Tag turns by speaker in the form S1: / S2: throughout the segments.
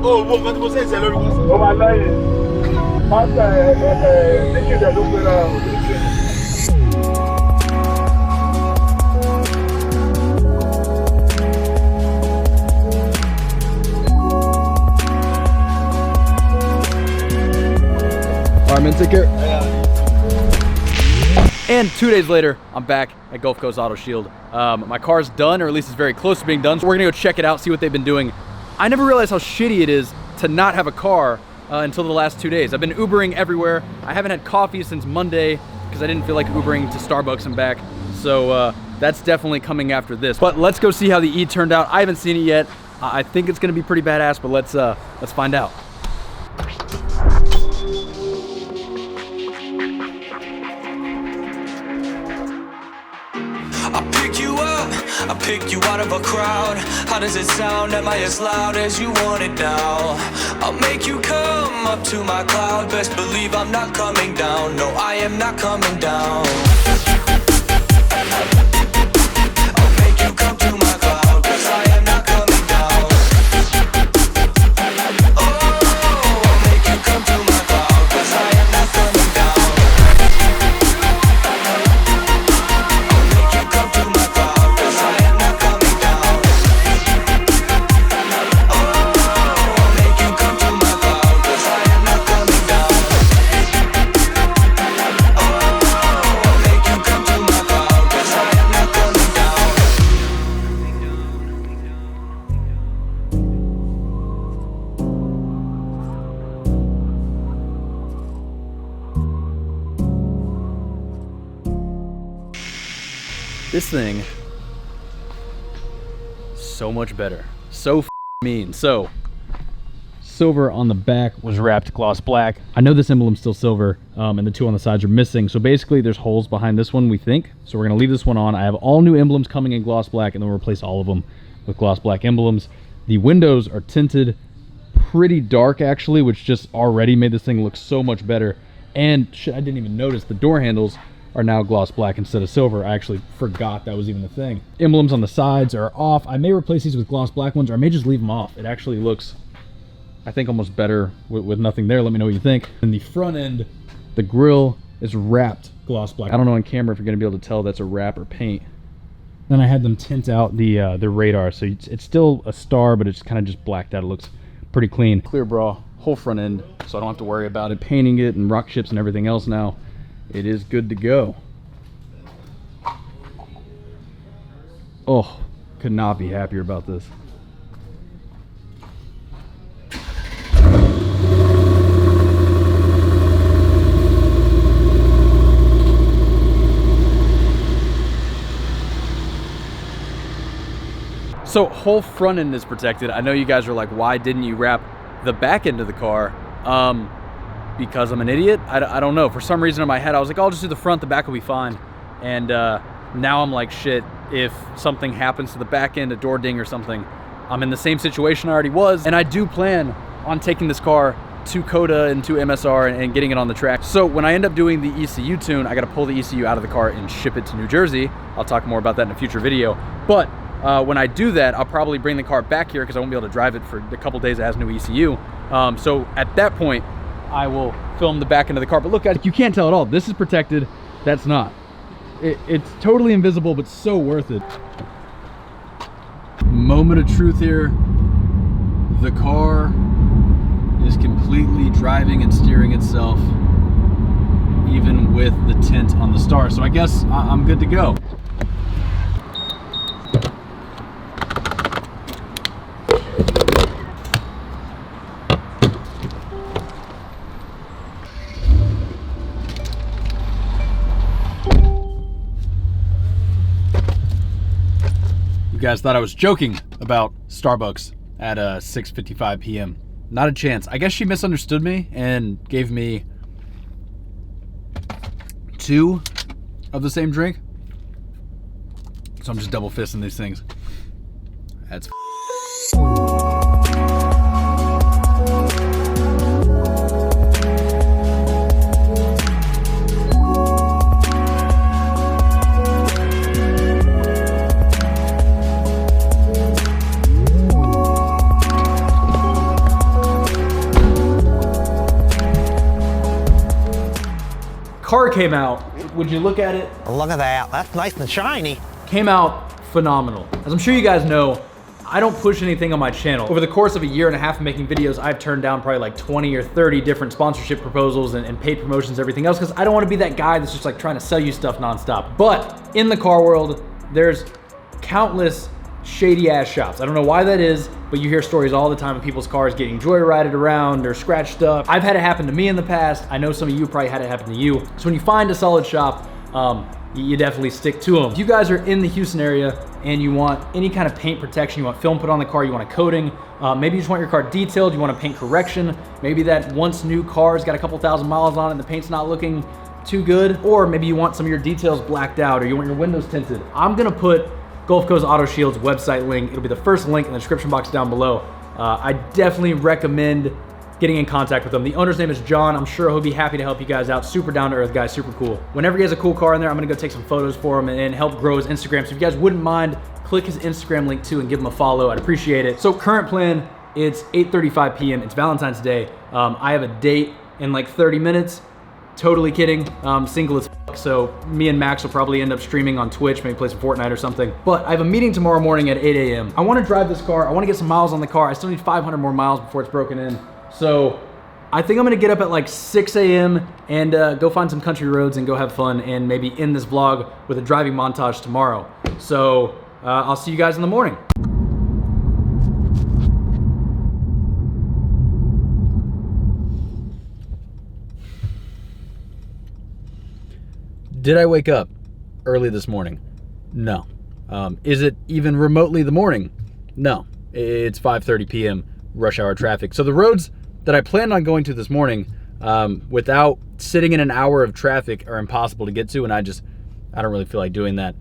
S1: Oh, bon, quand vous savez, c'est le gros.
S2: On va là, l'équipe de l'opéra.
S3: Alright, man, take care. And 2 days later, I'm back at Gulf Coast Auto Shield. My car's done, or at least it's very close to being done. So we're gonna go check it out, see what they've been doing. I never realized how shitty it is to not have a car until the last 2 days. I've been Ubering everywhere. I haven't had coffee since Monday because I didn't feel like Ubering to Starbucks and back. So that's definitely coming after this. But let's go see how the E turned out. I haven't seen it yet. I think it's gonna be pretty badass, but let's find out.
S4: I pick you out of a crowd. How does it sound? Am I as loud as you want it now? I'll make you come up to my cloud. Best believe I'm not coming down. No, I am not coming down. I'll make you come to my cloud, 'cause I am not coming down. Oh, I'll make you come to my cloud, 'cause I am not coming down. I'll make you come to my cloud, 'cause I am not coming down. Oh, I'll make you come to my cloud, 'cause I am not coming down. Oh, I'll make you come to my cloud, 'cause I am not coming down.
S3: This thing, so much better. So mean. So, silver on the back was wrapped gloss black. I know this emblem's still silver, and the two on the sides are missing. So basically there's holes behind this one, we think. So we're gonna leave this one on. I have all new emblems coming in gloss black, and then we'll replace all of them with gloss black emblems. The windows are tinted pretty dark actually, which just already made this thing look so much better. And shit, I didn't even notice the door handles are now gloss black instead of silver. I actually forgot that was even a thing. Emblems on the sides are off. I may replace these with gloss black ones, or I may just leave them off. It actually looks, I think, almost better with nothing there. Let me know what you think. In the front end, the grille is wrapped gloss black. I don't know on camera if you're gonna be able to tell that's a wrap or paint. Then I had them tint out the radar, so it's still a star, but it's kind of just blacked out. It looks pretty clean. Clear bra, whole front end, so I don't have to worry about it painting it and rock chips and everything else now. It is good to go. Oh, could not be happier about this. So whole front end is protected. I know you guys are like, why didn't you wrap the back end of the car? Because I'm an idiot? I don't know. For some reason in my head, I was like, I'll just do the front, the back will be fine. And now I'm like, shit, if something happens to the back end, a door ding or something, I'm in the same situation I already was. And I do plan on taking this car to COTA and to MSR and getting it on the track. So when I end up doing the ECU tune, I gotta pull the ECU out of the car and ship it to New Jersey. I'll talk more about that in a future video. But when I do that, I'll probably bring the car back here because I won't be able to drive it for a couple days. It has new ECU. So at that point, I will film the back end of the car. But look, guys, you can't tell at all. This is protected. That's not. It's totally invisible, but so worth it. Moment of truth here. The car is completely driving and steering itself, even with the tint on the star. So I guess I'm good to go. You guys thought I was joking about Starbucks at 6:55 p.m. Not a chance. I guess she misunderstood me and gave me 2 of the same drink. So I'm just double fisting these things. That's car came out, would you look at it?
S1: Look at that. That's nice and shiny.
S3: Came out phenomenal. As I'm sure you guys know, I don't push anything on my channel. Over the course of a year and a half of making videos, I've turned down probably like 20 or 30 different sponsorship proposals and paid promotions, everything else, because I don't want to be that guy that's just like trying to sell you stuff nonstop. But in the car world, there's countless shady ass shops. I don't know why that is, but you hear stories all the time of people's cars getting joyrided around or scratched up. I've had it happen to me in the past. I know some of you probably had it happen to you. So when you find a solid shop, you definitely stick to them. If you guys are in the Houston area and you want any kind of paint protection, you want film put on the car, you want a coating, maybe you just want your car detailed, you want a paint correction, maybe that once new car's got a couple thousand miles on it and the paint's not looking too good, or maybe you want some of your details blacked out, or you want your windows tinted. I'm gonna put Gulf Coast Auto Shield's website link. It'll be the first link in the description box down below. I definitely recommend getting in contact with them. The owner's name is John. I'm sure he'll be happy to help you guys out. Super down to earth guy, super cool. Whenever he has a cool car in there, I'm gonna go take some photos for him and help grow his Instagram. So if you guys wouldn't mind, click his Instagram link too and give him a follow. I'd appreciate it. So current plan, it's 8:35 p.m. It's Valentine's Day. I have a date in like 30 minutes. Totally kidding. Single as fuck, so me and Max will probably end up streaming on Twitch, maybe play some Fortnite or something. But I have a meeting tomorrow morning at 8 a.m. I wanna drive this car. I wanna get some miles on the car. I still need 500 more miles before it's broken in. So I think I'm gonna get up at like 6 a.m. and go find some country roads and go have fun and maybe end this vlog with a driving montage tomorrow. So I'll see you guys in the morning. Did I wake up early this morning? No. Is it even remotely the morning? No. It's 5:30 p.m. rush hour traffic. So the roads that I planned on going to this morning without sitting in an hour of traffic are impossible to get to, and I don't really feel like doing that.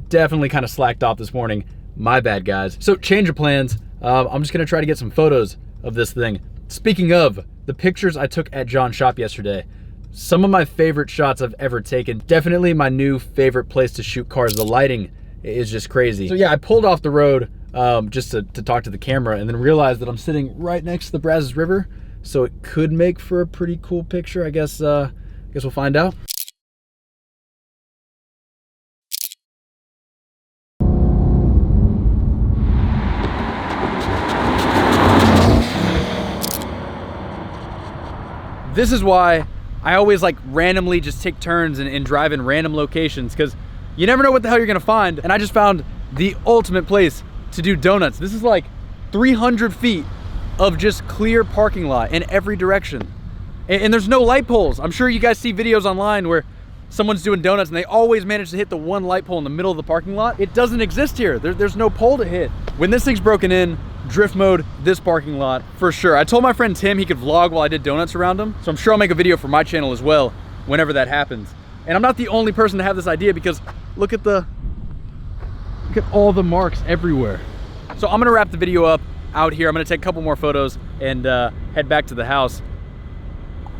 S3: Definitely kind of slacked off this morning. My bad, guys. So change of plans. I'm just gonna try to get some photos of this thing. Speaking of, the pictures I took at John's shop yesterday, some of my favorite shots I've ever taken. Definitely my new favorite place to shoot cars. The lighting is just crazy. So yeah, I pulled off the road just to talk to the camera and then realized that I'm sitting right next to the Brazos River. So it could make for a pretty cool picture. I guess we'll find out. This is why I always like randomly just take turns and drive in random locations, because you never know what the hell you're gonna find. And I just found the ultimate place to do donuts. This is like 300 feet of just clear parking lot in every direction. And there's no light poles. I'm sure you guys see videos online where someone's doing donuts and they always manage to hit the one light pole in the middle of the parking lot. It doesn't exist here. There's no pole to hit. When this thing's broken in, drift mode this parking lot for sure. I told my friend Tim he could vlog while I did donuts around him, so I'm sure I'll make a video for my channel as well whenever that happens. And I'm not the only person to have this idea, because look at all the marks everywhere. So I'm gonna wrap the video up out here. I'm gonna take a couple more photos and head back to the house.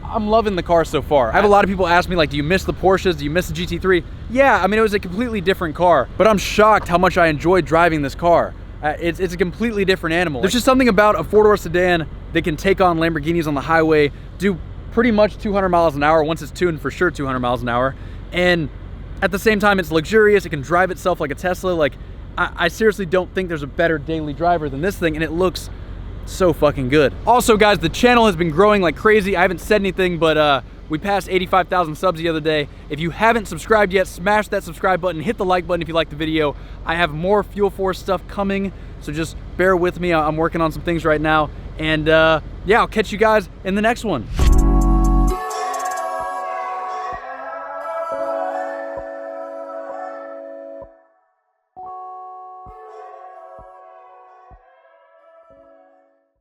S3: I'm loving the car so far. I have a lot of people ask me, like, do you miss the Porsches? Do you miss the GT3? Yeah, I mean, it was a completely different car, but I'm shocked how much I enjoyed driving this car. It's a completely different animal. There's just something about a four-door sedan that can take on Lamborghinis on the highway, do pretty much 200 miles an hour, once it's tuned for sure 200 miles an hour, and at the same time it's luxurious, it can drive itself like a Tesla. Like, I seriously don't think there's a better daily driver than this thing, and it looks so fucking good. Also guys, the channel has been growing like crazy. I haven't said anything, but we passed 85,000 subs the other day. If you haven't subscribed yet, smash that subscribe button, hit the like button if you liked the video. I have more Fuel Force stuff coming, so just bear with me. I'm working on some things right now. And yeah, I'll catch you guys in the next one.